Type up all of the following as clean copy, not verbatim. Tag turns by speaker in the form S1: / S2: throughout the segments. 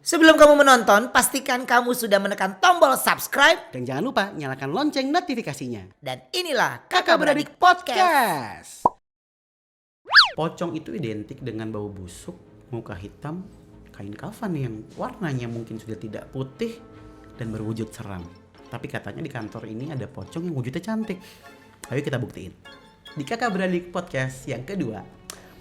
S1: Sebelum kamu menonton, pastikan kamu sudah menekan tombol subscribe.
S2: Dan jangan lupa nyalakan lonceng notifikasinya.
S1: Dan inilah
S2: Kakak Beradik Podcast. Pocong itu identik dengan bau busuk, muka hitam, kain kafan yang warnanya mungkin sudah tidak putih dan berwujud seram. Tapi katanya di kantor ini ada pocong yang wujudnya cantik. Ayo kita buktiin. Di Kakak Beradik Podcast yang kedua.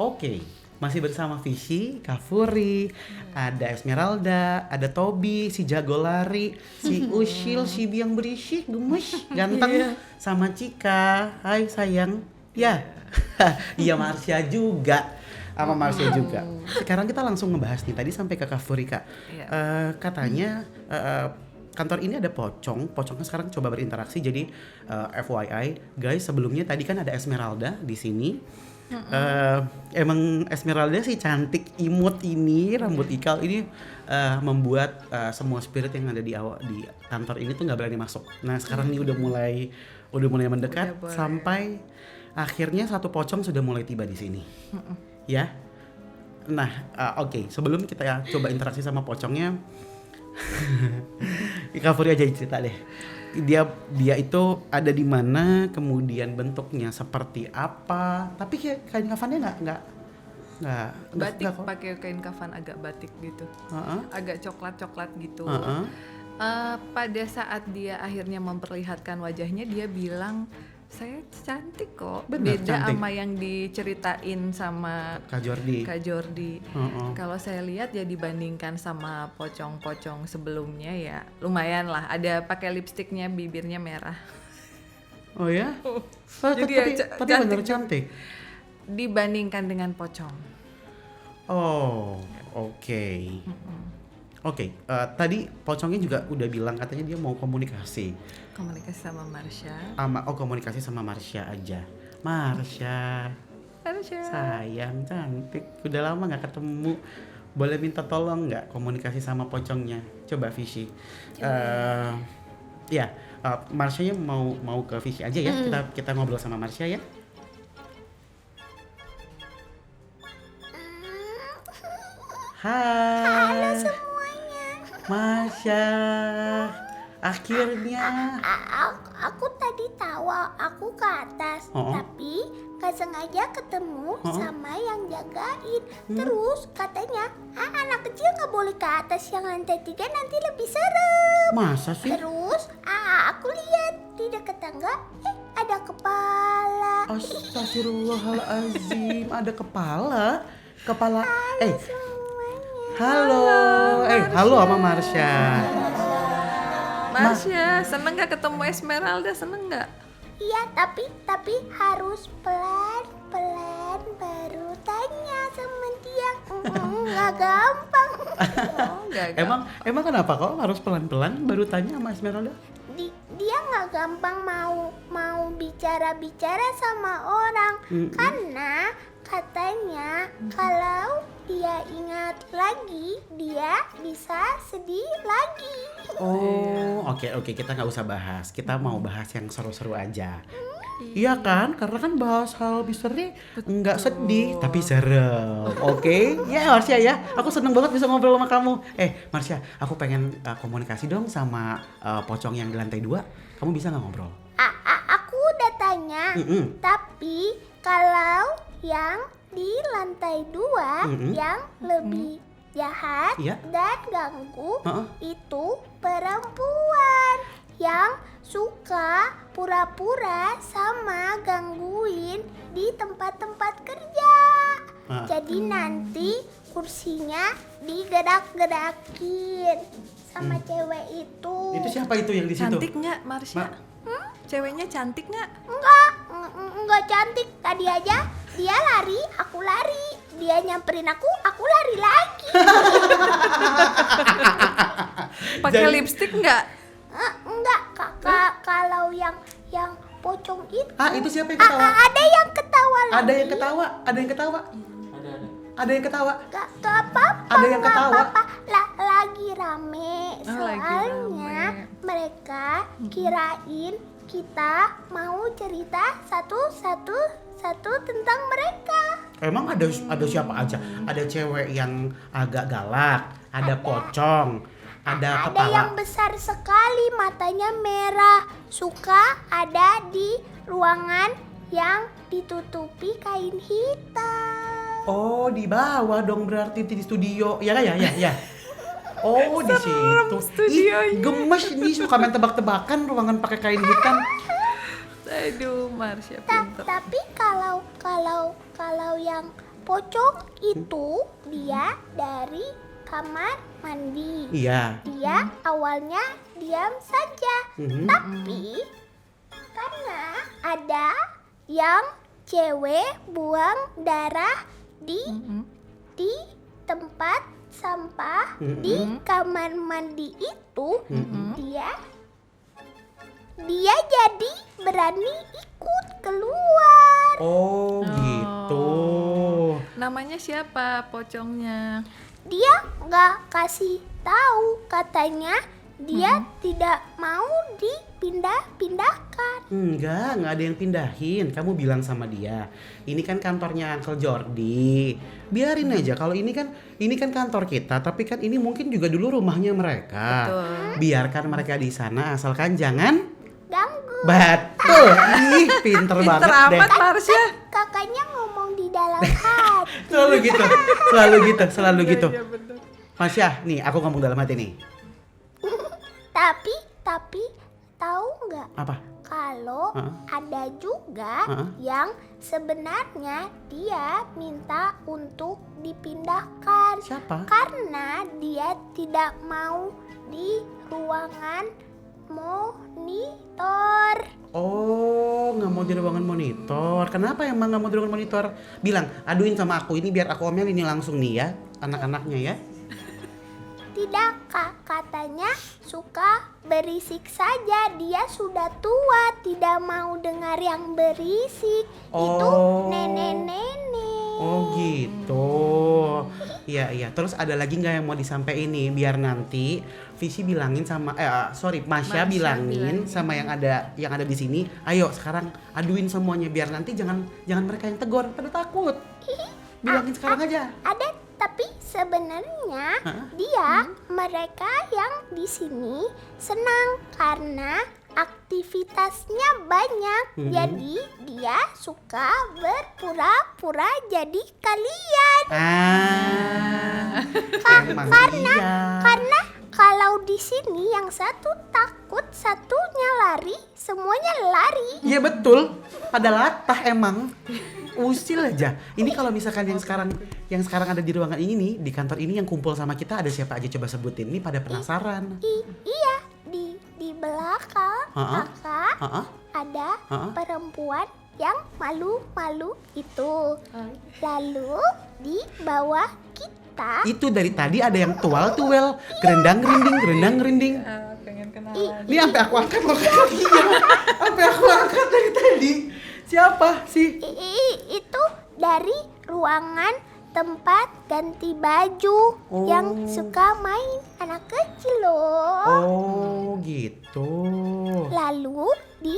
S2: Oke, masih bersama Vishi, Kafuri, ada Esmeralda, ada Tobi, si jago lari, si Ushil, si biang berisik, gemes, ganteng, sama Cika. Hai sayang. Ya, iya Marsha juga. Sama Marsha juga. Sekarang kita langsung ngebahas nih. Tadi sampai ke Kafuri Kak. Katanya kantor ini ada pocongnya sekarang coba berinteraksi. Jadi FYI, guys, sebelumnya tadi kan ada Esmeralda di sini. Emang Esmeralda sih cantik, imut ini, rambut ikal ini membuat semua spirit yang ada di kantor ini tuh nggak berani masuk. Nah sekarang nih udah mulai mendekat sampai akhirnya satu pocong sudah mulai tiba di sini. Ya. Nah oke, sebelum kita coba interaksi sama pocongnya, Kafuri aja cerita deh. Dia itu ada di mana, kemudian bentuknya seperti apa, tapi kain kafannya nggak
S3: batik, pakai kain kafan agak batik gitu, agak coklat gitu. Pada saat dia akhirnya memperlihatkan wajahnya, dia bilang saya cantik kok.
S2: Bener,
S3: beda
S2: cantik.
S3: sama yang diceritain sama
S2: Kak Jordi.
S3: Kalau saya lihat ya dibandingkan sama pocong-pocong sebelumnya ya lumayan lah, ada pakai lipstiknya, bibirnya merah.
S2: Oh ya?
S3: Jadi
S2: tapi bener cantik.
S3: Dibandingkan dengan pocong.
S2: Oh, oke. Oke, tadi pocongnya juga udah bilang katanya dia mau komunikasi
S3: sama Marsha.
S2: Komunikasi sama Marsha aja. Marsha, sayang cantik, udah lama nggak ketemu. Boleh minta tolong nggak komunikasi sama pocongnya? Coba Vishi. Marsha-nya mau ke Vishi aja ya. Kita ngobrol sama Marsha ya. Hai.
S4: Halo semuanya.
S2: Marsha, akhirnya.
S4: Aku tadi tahu aku ke atas, tapi gak sengaja ketemu sama yang jagain. Terus katanya, anak kecil gak boleh ke atas yang lantai 3, nanti lebih serem.
S2: Masa sih?
S4: Terus aku lihat di dekat tangga, ada kepala.
S2: Astagfirullahaladzim, ada kepala.
S4: Semuanya.
S2: Halo sama Marsha.
S3: Marsha, seneng gak ketemu Esmeralda? Seneng gak?
S4: Iya, tapi harus pelan-pelan baru tanya sama dia. Nggak gampang.
S2: Emang kenapa kok harus pelan-pelan baru tanya sama Esmeralda?
S4: Dia nggak gampang mau bicara sama orang, karena katanya kalau dia ingat lagi dia bisa sedih lagi.
S2: Oh, oke, kita nggak usah bahas. Kita mau bahas yang seru-seru aja. Iya kan? Karena kan bahas hal misteri nggak sedih tapi serem. Oke? Ya Marsha ya. Aku seneng banget bisa ngobrol sama kamu. Marsha, aku pengen komunikasi dong sama pocong yang di lantai 2. Kamu bisa nggak ngobrol?
S4: Aku udah tanya, tapi kalau yang di lantai 2 yang lebih jahat dan ganggu itu perempuan yang suka pura-pura sama gangguin di tempat-tempat kerja. Jadi nanti kursinya digerak-gerakin sama cewek itu.
S2: Itu siapa itu yang di situ?
S3: Cantik nggak Marsha? Ceweknya cantik nggak?
S4: Enggak cantik. Tadi aja dia lari, aku lari. Dia nyamperin aku lari lagi.
S3: Pakai lipstik nggak?
S4: Enggak, Kakak. Kalau yang pocong itu.
S2: Itu siapa yang ketawa?
S4: Ada yang ketawa lagi.
S2: Ada yang ketawa. Ada yang ketawa.
S4: Gak apa-apa.
S2: Ada yang ketawa.
S4: Lagi rame. Soalnya
S3: rame.
S4: mereka kirain kita mau cerita satu tentang mereka.
S2: Emang ada siapa aja? Ada cewek yang agak galak, ada pocong, ada
S4: Ada
S2: kepala.
S4: yang besar sekali, matanya merah. Suka ada di ruangan yang ditutupi kain hitam.
S2: Oh, di bawah dong berarti di studio. Ya. Oh, di situ.
S3: studionya.
S2: Ih, gemes nih suka main tebak-tebakan ruangan pakai kain hitam.
S3: Aduh, Marsha pinter.
S4: Tapi kalau yang pocong itu dia dari kamar mandi.
S2: Iya.
S4: Dia awalnya diam saja, tapi karena ada yang cewek buang darah di tempat sampah di kamar mandi itu, dia jadi berani ikut keluar.
S2: Oh, gitu.
S3: Namanya siapa pocongnya?
S4: Dia nggak kasih tahu, katanya dia tidak mau dipindah-pindahkan.
S2: Enggak ada yang pindahin. Kamu bilang sama dia, ini kan kantornya Uncle Jordi. Biarin aja. Kalau ini kan kantor kita, tapi kan ini mungkin juga dulu rumahnya mereka.
S3: Betul.
S2: Biarkan mereka di sana, asalkan jangan
S4: Ganggu.
S2: betul. Ih, pinter banget
S3: Pinter
S2: deh.
S3: amat Marsha.
S4: Kakaknya ngomong di dalam hati.
S2: Selalu gitu.
S3: Iya, betul.
S2: Masya, nih aku ngomong dalam hati nih.
S4: Tapi tahu nggak?
S2: Apa?
S4: Kalau ada juga yang sebenarnya dia minta untuk dipindahkan.
S2: Siapa?
S4: Karena dia tidak mau di ruangan monitor.
S2: Oh, nggak mau di ruangan monitor. Kenapa emang nggak mau di ruangan monitor? Bilang, aduin sama aku ini biar aku omelin ini langsung nih ya, anak-anaknya ya.
S4: Tidak, Kak, katanya suka berisik saja. Dia sudah tua, tidak mau dengar yang berisik. Itu
S2: Oh.
S4: nenek-nenek.
S2: Oh gitu. Iya. Terus ada lagi nggak yang mau disampaikan ini? Biar nanti Visi bilangin sama Masya bilangin sama yang ada di sini. Ayo sekarang aduin semuanya biar nanti jangan mereka yang tegur pada takut. Bilangin sekarang aja.
S4: Ada, tapi sebenarnya mereka yang di sini senang karena aktivitasnya banyak. Jadi dia suka berpura-pura jadi kalian.
S2: Emang iya.
S4: Karena kalau di sini yang satu takut, satunya lari, semuanya lari.
S2: Iya betul. Pada latah emang. Usil aja. Ini kalau misalkan yang sekarang ada di ruangan ini nih, di kantor ini yang kumpul sama kita ada siapa aja coba sebutin. Ini pada penasaran.
S4: Iya, di belakang kakak ada perempuan yang malu-malu itu. Lalu di bawah kita
S2: Itu dari tadi ada yang tual-tuel, gerendang gerinding.
S3: Pengen kenalan.
S2: Ini sampai aku angkat loh kakinya. Sampai aku angkat dari tadi. Siapa sih?
S4: itu dari ruangan tempat ganti baju yang suka main anak kecil loh.
S2: Oh, gitu.
S4: Lalu di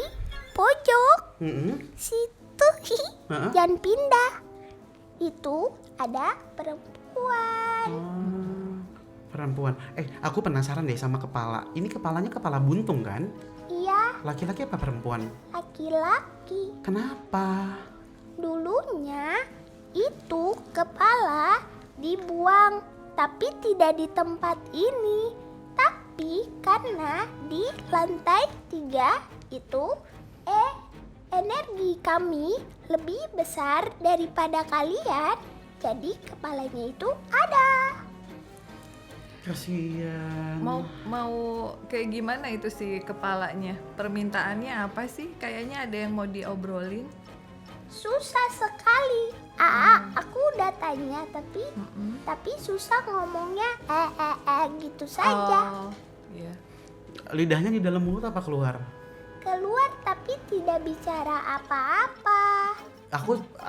S4: pojok situ jangan pindah. Itu ada perempuan.
S2: Perempuan. Aku penasaran deh sama kepala. Ini kepalanya kepala buntung kan?
S4: Iya,
S2: Laki-laki apa perempuan?
S4: laki-laki.
S2: Kenapa?
S4: Dulunya itu kepala dibuang, tapi tidak di tempat ini. Tapi karena di lantai 3 itu energi kami lebih besar daripada kalian, jadi kepalanya itu ada.
S2: Kasihan.
S3: Mau kayak gimana itu sih kepalanya? Permintaannya apa sih? Kayaknya ada yang mau diobrolin.
S4: Susah sekali. Aku udah tanya tapi susah ngomongnya gitu saja.
S3: Oh, iya.
S2: Lidahnya di dalam mulut apa keluar?
S4: Keluar tapi tidak bicara apa-apa.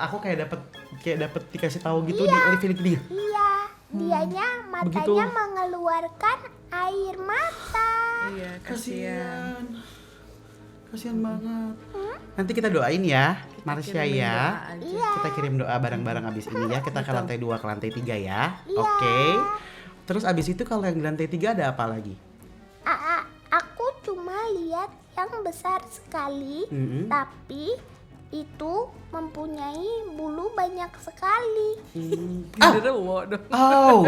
S2: Aku kayak dapet dikasih tahu gitu di feeling.
S4: Iya, dianya matanya
S2: Begitu.
S4: mengeluarkan air mata.
S3: Iya, kasihan.
S2: Kasihan banget. Nanti kita doain ya, Marsha ya. Kita kirim doa bareng-bareng abis ini ya. Kita ke lantai 2, ke lantai 3 ya. Oke. Terus abis itu kalau yang di lantai 3 ada apa lagi?
S4: Aku cuma lihat yang besar sekali, tapi itu mempunyai bulu banyak sekali.
S3: Genderuwo dong.
S2: Oh.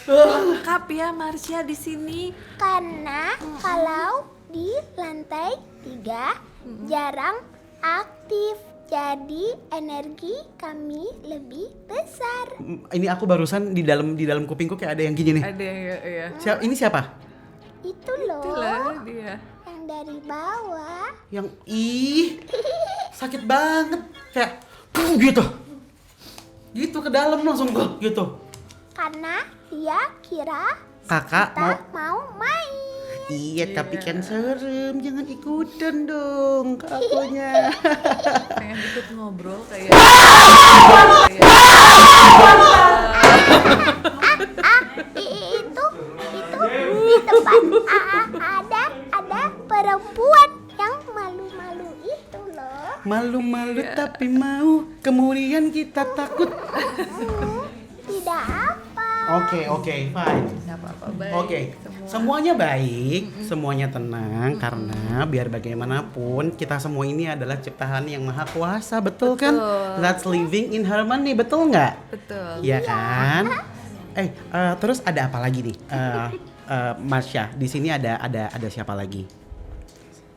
S3: Lengkap ya Marsha di sini.
S4: Karena kalau di lantai 3 jarang aktif, jadi energi kami lebih besar.
S2: Ini aku barusan di dalam kupingku kayak ada yang gini nih.
S3: Ada ya.
S2: Ini siapa?
S4: Itu loh,
S3: Itulah dia.
S4: yang dari bawah.
S2: Yang sakit banget kayak gitu. Gitu ke dalam langsung gitu.
S4: Karena dia kira
S2: Kakak
S4: kita mau main.
S2: Iya, tapi kan serem, jangan ikutan dong ke akunya.
S3: Pengen ikut ngobrol kayak
S4: Itu di tempat ada perempuan yang malu-malu itu loh.
S2: Malu-malu tapi mau, kemudian kita takut.
S4: Tidak apa.
S2: Oke, fine.
S3: nggak apa-apa, baik.
S2: Oke, semuanya baik, semuanya tenang karena biar bagaimanapun kita semua ini adalah ciptaan yang maha kuasa, betul kan? Let's living in harmony, betul nggak?
S3: Betul.
S2: Iya kan? Terus ada apa lagi nih, Marsha? Di sini ada siapa lagi?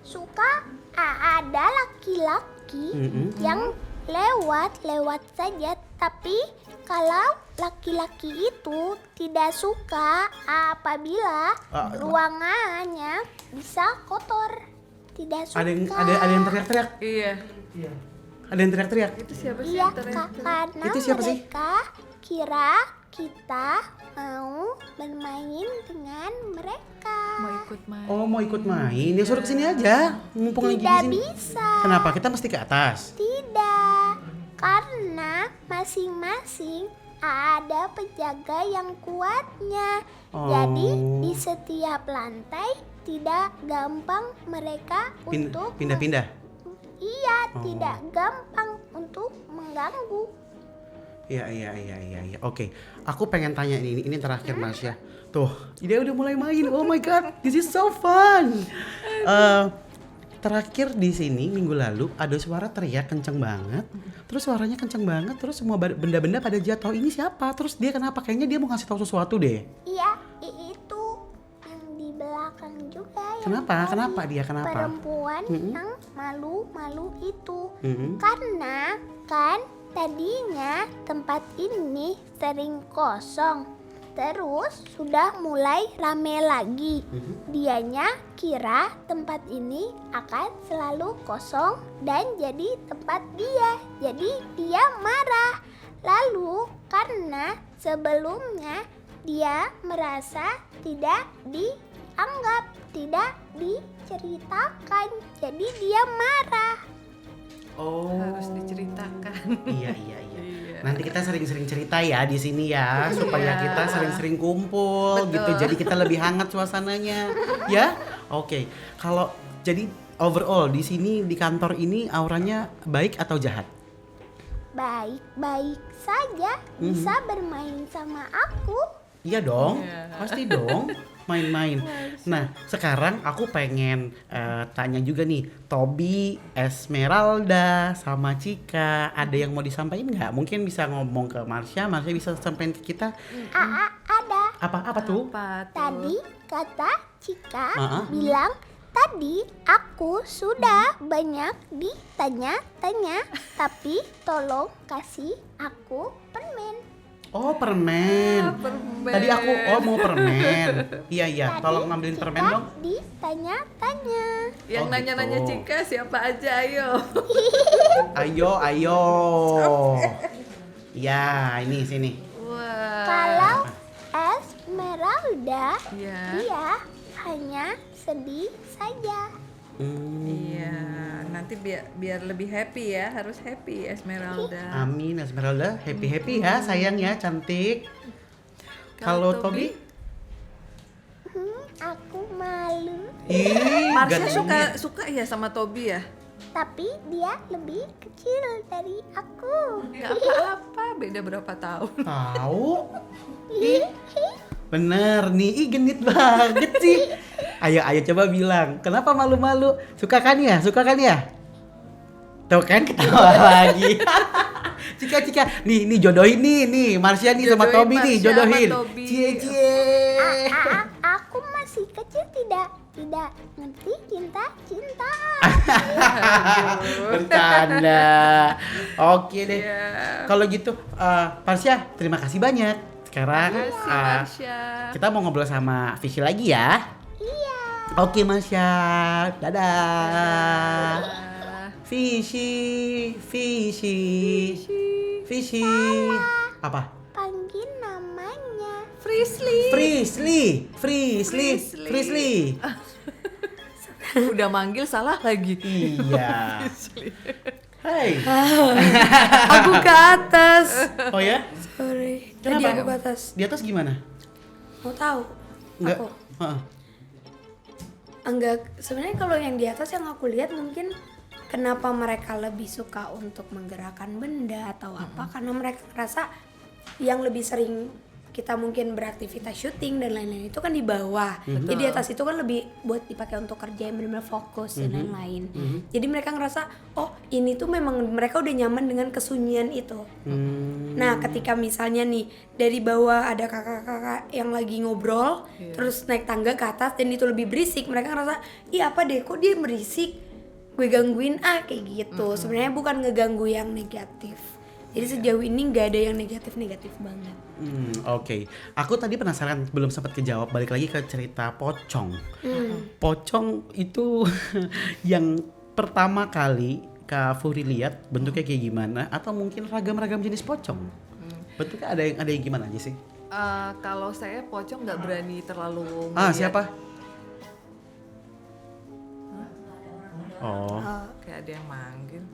S4: Suka ada laki-laki yang lewat saja, tapi kalau laki-laki itu tidak suka apabila ruangannya bisa kotor, tidak suka.
S2: Ada yang teriak-teriak.
S3: Iya.
S2: Ada yang teriak-teriak.
S3: Itu siapa sih?
S4: Iya,
S3: yang teriak?
S4: karena
S2: Itu siapa sih?
S4: mereka kira kita mau bermain dengan mereka.
S3: Mau ikut main.
S2: Oh, mau ikut main? Ya suruh kesini aja. Mumpung lagi di
S4: Tidak
S2: sini.
S4: bisa.
S2: Kenapa? Kita mesti ke atas.
S4: Tidak, karena masing-masing ada penjaga yang kuatnya. Jadi di setiap lantai tidak gampang mereka untuk
S2: Pindah-pindah.
S4: Iya, tidak gampang untuk mengganggu.
S2: Iya. Oke, aku pengen tanya ini terakhir Marsha. Tuh, dia udah mulai main. Oh my god, this is so fun. Terakhir di sini minggu lalu ada suara teriak kenceng banget. Terus suaranya kenceng banget, terus semua benda-benda pada jatuh. Ini siapa? Terus dia kenapa? Kayaknya dia mau ngasih tahu sesuatu deh.
S4: Iya, itu yang di belakang juga.
S2: Kenapa? Kenapa dia? Kenapa?
S4: Perempuan yang malu-malu itu.
S2: Mm-mm.
S4: Karena kan tadinya tempat ini sering kosong. Terus sudah mulai rame lagi. Dianya kira tempat ini akan selalu kosong dan jadi tempat dia. Jadi dia marah. Lalu karena sebelumnya dia merasa tidak dianggap, tidak diceritakan. Jadi dia marah.
S2: Oh.
S3: Harus diceritakan.
S2: Iya. Nanti kita sering-sering cerita ya di sini ya, supaya kita sering-sering kumpul.
S3: Betul.
S2: Gitu. Jadi kita lebih hangat suasananya, ya. Oke. Kalau jadi overall di sini di kantor ini auranya baik atau jahat?
S4: Baik-baik saja bisa bermain sama aku.
S2: Iya dong,
S3: Iya.
S2: pasti dong main-main. Nah, sekarang aku pengen tanya juga nih, Tobi, Esmeralda, sama Cika, ada yang mau disampaikan nggak? Mungkin bisa ngomong ke Marsha bisa sampaikan ke kita.
S4: Ada.
S2: Apa tuh?
S3: Apa tuh?
S4: Tadi kata Cika bilang, tadi aku sudah banyak ditanya-tanya, tapi tolong kasih aku permen.
S2: Oh, permen.
S3: Permen.
S2: Tadi aku mau permen. Iya, tolong ngambilin
S4: Cika
S2: permen dong.
S4: ditanya-tanya.
S3: Yang
S2: Oh,
S3: nanya-nanya
S2: gitu.
S3: Cika siapa aja ayo.
S2: Ayo. Ya, ini sini.
S3: Wah.
S4: Kalau Esmeralda,
S3: Iya.
S4: dia hanya sedih saja.
S3: Iya, nanti biar lebih happy ya, harus happy Esmeralda.
S2: Amin, Esmeralda, happy ya, sayang ya, cantik. Kalau Tobi?
S4: Aku malu.
S3: Marsha
S2: gantengnya.
S3: suka ya sama Toby ya?
S4: Tapi dia lebih kecil dari aku.
S3: Gak apa-apa, beda berapa tahun.
S2: Tahu? Bener nih, genit banget sih. Ayo coba bilang, kenapa malu-malu? Suka kan ya? Tuh kan ketawa lagi. Cika, nih jodohin nih, Marsha nih sama
S3: Jodohin
S2: Toby nih,
S3: Marsha
S2: jodohin.
S3: sama Toby.
S2: Cie.
S4: Aku masih kecil, tidak ngerti cintaan.
S2: Bercanda. Oke deh.
S3: Iya.
S2: Kalau gitu, Marsha, terima kasih banyak. Sekarang
S3: Terima kasih Marsha.
S2: kita mau ngobrol sama Fishy lagi ya.
S4: Iya.
S2: Oke Marsha, dadah.
S3: Ah,
S2: Fishy. Apa?
S4: Panggil namanya.
S3: Frisley.
S2: Frisley.
S3: Udah manggil salah lagi.
S2: Iya. Hai.
S5: Aku ke atas.
S2: Oh ya?
S5: Sorry. Tadi
S2: Kenapa?
S5: aku ke atas.
S2: Di atas gimana?
S5: Mau tahu?
S2: Enggak.
S5: Aku
S2: Heeh.
S5: enggak. Sebenarnya kalau yang di atas yang aku lihat mungkin kenapa mereka lebih suka untuk menggerakkan benda atau apa? Karena mereka ngerasa yang lebih sering kita mungkin beraktivitas syuting dan lain-lain itu kan di bawah. Jadi di atas itu kan lebih buat dipakai untuk kerja yang benar-benar fokus dan lain-lain. Jadi mereka ngerasa, oh ini tuh memang mereka udah nyaman dengan kesunyian itu. Nah ketika misalnya nih dari bawah ada kakak-kakak yang lagi ngobrol, terus naik tangga ke atas dan itu lebih berisik, mereka ngerasa, ih apa deh kok dia berisik, gue gangguin kayak gitu. Sebenarnya bukan ngeganggu yang negatif. Jadi sejauh ini nggak ada yang negatif banget.
S2: Oke. Aku tadi penasaran, belum sempat kejawab. Balik lagi ke cerita pocong. Pocong itu yang pertama kali Kak Furi lihat bentuknya kayak gimana? Atau mungkin ragam-ragam jenis pocong? Bentuknya ada yang gimana aja sih?
S3: Kalau saya pocong nggak berani terlalu
S2: Ah,
S3: ngeliat.
S2: siapa? Oh.
S3: Kayak ada yang manggil.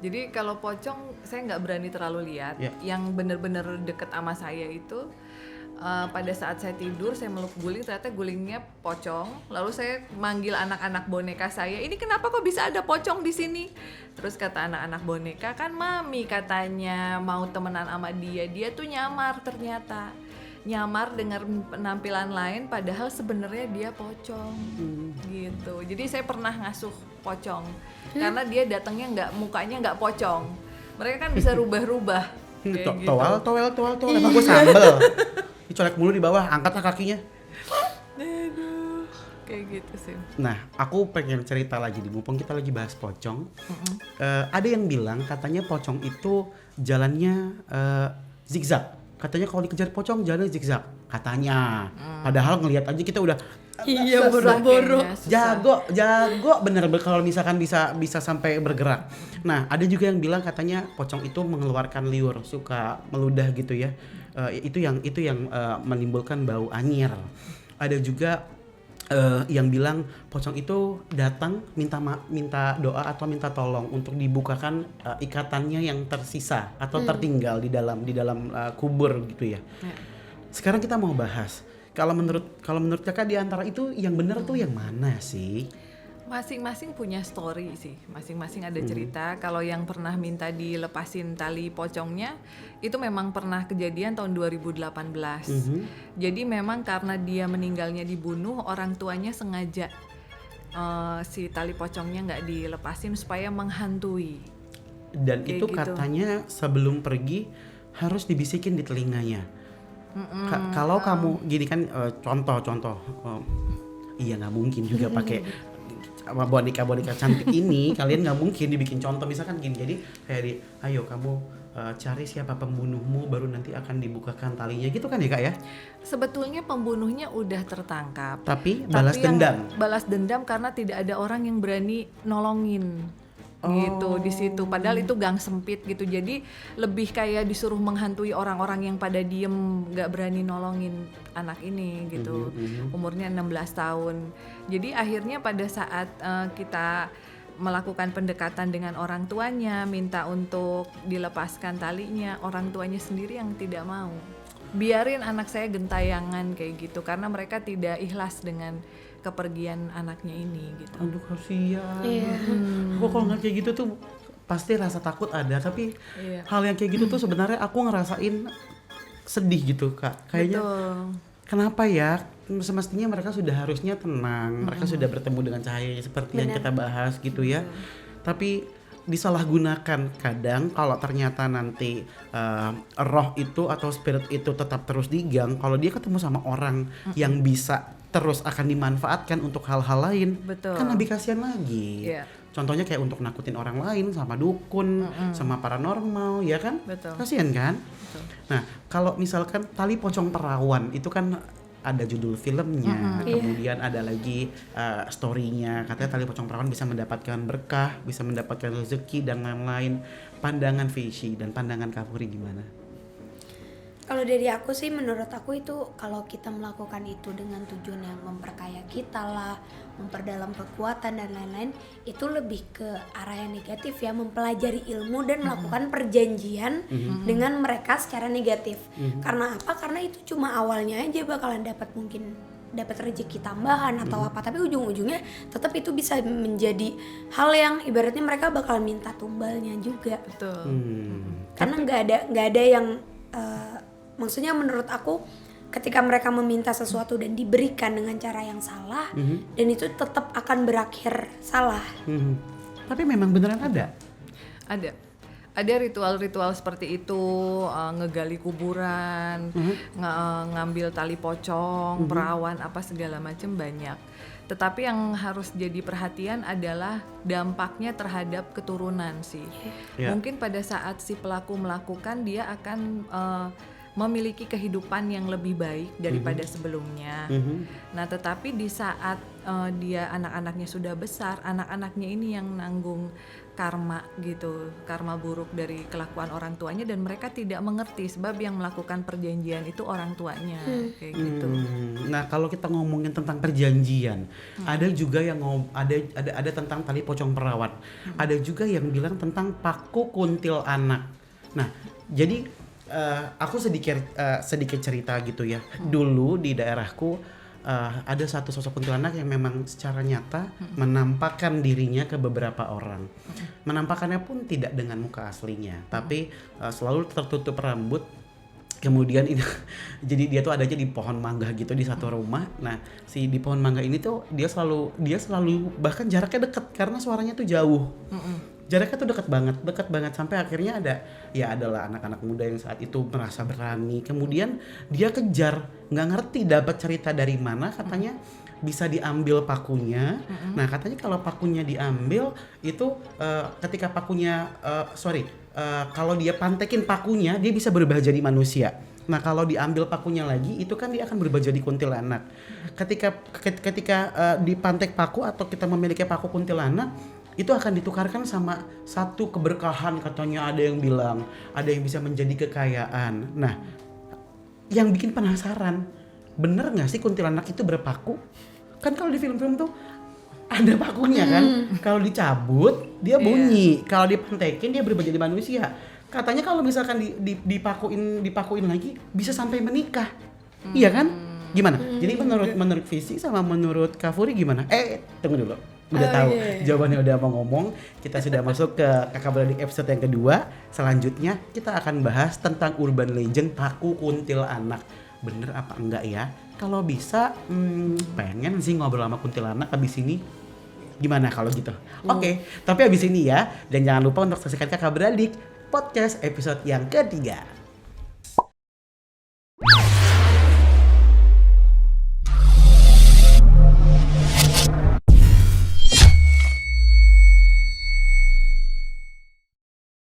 S3: Jadi kalau pocong saya nggak berani terlalu lihat.
S2: Ya.
S3: Yang bener-bener deket sama saya itu pada saat saya tidur saya meluk guling, ternyata gulingnya pocong. Lalu saya manggil anak-anak boneka saya, ini kenapa kok bisa ada pocong di sini? Terus kata anak-anak boneka, kan mami katanya mau temenan sama dia tuh nyamar ternyata. Nyamar dengan penampilan lain padahal sebenarnya dia pocong gitu. Jadi saya pernah ngasuh pocong karena dia datangnya mukanya nggak pocong. Mereka kan bisa rubah-rubah kayak gitu.
S2: Towel. Emang gue sambel. Dicolek mulu di bawah, angkatlah kakinya.
S3: Aduh, kayak gitu sih.
S2: Nah, aku pengen cerita lagi di mumpung kita lagi bahas pocong. Ada yang bilang katanya pocong itu jalannya zigzag. Katanya kalau dikejar pocong jalannya zigzag. Katanya. Padahal ngelihat aja kita udah
S5: Iya boro-boro.
S2: jago bener kalau misalkan bisa sampai bergerak. Nah, ada juga yang bilang katanya pocong itu mengeluarkan liur, suka meludah gitu ya. Itu yang menimbulkan bau anyir. Ada juga yang bilang pocong itu datang minta doa atau minta tolong untuk dibukakan ikatannya yang tersisa atau tertinggal di dalam kubur gitu ya. Sekarang kita mau bahas kalau menurut kakak di antara itu yang benar tuh yang mana sih?
S3: Masing-masing punya story sih, masing-masing ada cerita. Kalau yang pernah minta dilepasin tali pocongnya, itu memang pernah kejadian tahun 2018. Jadi memang karena dia meninggalnya dibunuh, orang tuanya sengaja si tali pocongnya nggak dilepasin supaya menghantui.
S2: Dan
S3: Kayak
S2: itu
S3: gitu.
S2: katanya sebelum pergi harus dibisikin di telinganya. Kalau kamu gini kan contoh, iya nggak mungkin juga pakai boneka cantik ini kalian nggak mungkin dibikin contoh misalkan gini. Jadi kayak ayo kamu cari siapa pembunuhmu baru nanti akan dibukakan talinya gitu kan ya kak ya?
S3: Sebetulnya pembunuhnya udah tertangkap.
S2: Tapi balas
S3: yang
S2: dendam.
S3: Balas dendam karena tidak ada orang yang berani nolongin. Gitu di situ. Padahal itu gang sempit gitu. Jadi lebih kayak disuruh menghantui orang-orang yang pada diem nggak berani nolongin anak ini gitu. Umurnya 16 tahun. Jadi akhirnya pada saat kita melakukan pendekatan dengan orang tuanya, minta untuk dilepaskan talinya, orang tuanya sendiri yang tidak mau. biarin anak saya gentayangan kayak gitu karena mereka tidak ikhlas dengan kepergian anaknya ini gitu.
S2: Aduh kasihan.
S5: Iya.
S2: Aku kalau nggak kayak gitu tuh pasti rasa takut ada, tapi hal yang kayak gitu tuh sebenarnya aku ngerasain sedih gitu Kak. Kayaknya kenapa ya? Semestinya mereka sudah harusnya tenang, mereka sudah bertemu dengan cahaya seperti yang kita bahas gitu ya. Tapi disalahgunakan kadang kalau ternyata nanti roh itu atau spirit itu tetap terus digang, kalau dia ketemu sama orang yang bisa terus akan dimanfaatkan untuk hal-hal lain, kan lebih kasihan lagi. Contohnya kayak untuk nakutin orang lain sama dukun, sama paranormal, ya kan? Kasihan kan? Nah, kalau misalkan tali pocong perawan itu kan ada judul filmnya, kemudian ada lagi story-nya. Katanya tali pocong perawan bisa mendapatkan berkah, bisa mendapatkan rezeki dan lain-lain. Pandangan Vishi dan pandangan Kavuri gimana?
S5: Kalau dari aku sih, menurut aku itu kalau kita melakukan itu dengan tujuan yang memperkaya kita lah, memperdalam kekuatan dan lain-lain, itu lebih ke arah yang negatif ya, mempelajari ilmu dan melakukan perjanjian dengan mereka secara negatif. Karena apa? Karena itu cuma awalnya aja bakalan dapat rezeki tambahan atau apa, tapi ujung-ujungnya tetap itu bisa menjadi hal yang ibaratnya mereka bakalan minta tumbalnya juga. Karena nggak ada yang maksudnya menurut aku ketika mereka meminta sesuatu dan diberikan dengan cara yang salah, dan itu tetap akan berakhir salah.
S2: Tapi memang beneran ada?
S3: Ada ritual-ritual seperti itu, ngegali kuburan, ngambil tali pocong, perawan, apa segala macam banyak. Tetapi yang harus jadi perhatian adalah dampaknya terhadap keturunan sih. Mungkin pada saat si pelaku melakukan, dia akan memiliki kehidupan yang lebih baik daripada sebelumnya. Nah, tetapi di saat dia anak-anaknya sudah besar, anak-anaknya ini yang nanggung karma gitu, karma buruk dari kelakuan orang tuanya, dan mereka tidak mengerti sebab yang melakukan perjanjian itu orang tuanya kayak gitu.
S2: Nah, kalau kita ngomongin tentang perjanjian, ada juga yang ada tentang tali pocong perawan, ada juga yang bilang tentang paku kuntil anak. Nah, jadi aku sedikit cerita gitu ya. Dulu di daerahku ada satu sosok kuntilanak yang memang secara nyata menampakkan dirinya ke beberapa orang. Menampakkannya pun tidak dengan muka aslinya, tapi selalu tertutup rambut. Kemudian ini jadi dia tuh adanya di pohon mangga gitu di satu rumah. Nah, di pohon mangga ini tuh dia selalu bahkan jaraknya dekat karena suaranya tuh jauh. Jaraknya tuh dekat banget sampai akhirnya adalah anak-anak muda yang saat itu merasa berani. Kemudian dia kejar, nggak ngerti dapat cerita dari mana, katanya bisa diambil pakunya. Nah, katanya kalau pakunya diambil itu ketika pakunya kalau dia pantekin pakunya, dia bisa berubah jadi manusia. Nah, kalau diambil pakunya lagi, itu kan dia akan berubah jadi kuntilanak. Ketika dipantek paku atau kita memiliki paku kuntilanak, itu akan ditukarkan sama satu keberkahan, katanya ada yang bilang, ada yang bisa menjadi kekayaan. Nah, yang bikin penasaran, bener nggak sih kuntilanak itu berpaku? Kan kalau di film-film tuh ada pakunya kan, kalau dicabut dia bunyi, kalau dipantekin dia berubah jadi manusia. Katanya kalau misalkan dipakuin lagi bisa sampai menikah, iya kan? Gimana? Jadi menurut Visi sama menurut Kavuri gimana? Tunggu dulu. Udah tahu jawabannya, udah mau ngomong. Kita sudah masuk ke Kakak Beradik episode yang kedua. Selanjutnya kita akan bahas tentang urban legend paku kuntilanak. Bener apa enggak ya? Kalau bisa pengen sih ngobrol sama kuntilanak abis ini. Gimana kalau gitu? Oke, tapi abis ini ya. Dan jangan lupa untuk saksikan Kakak Beradik podcast episode yang ketiga.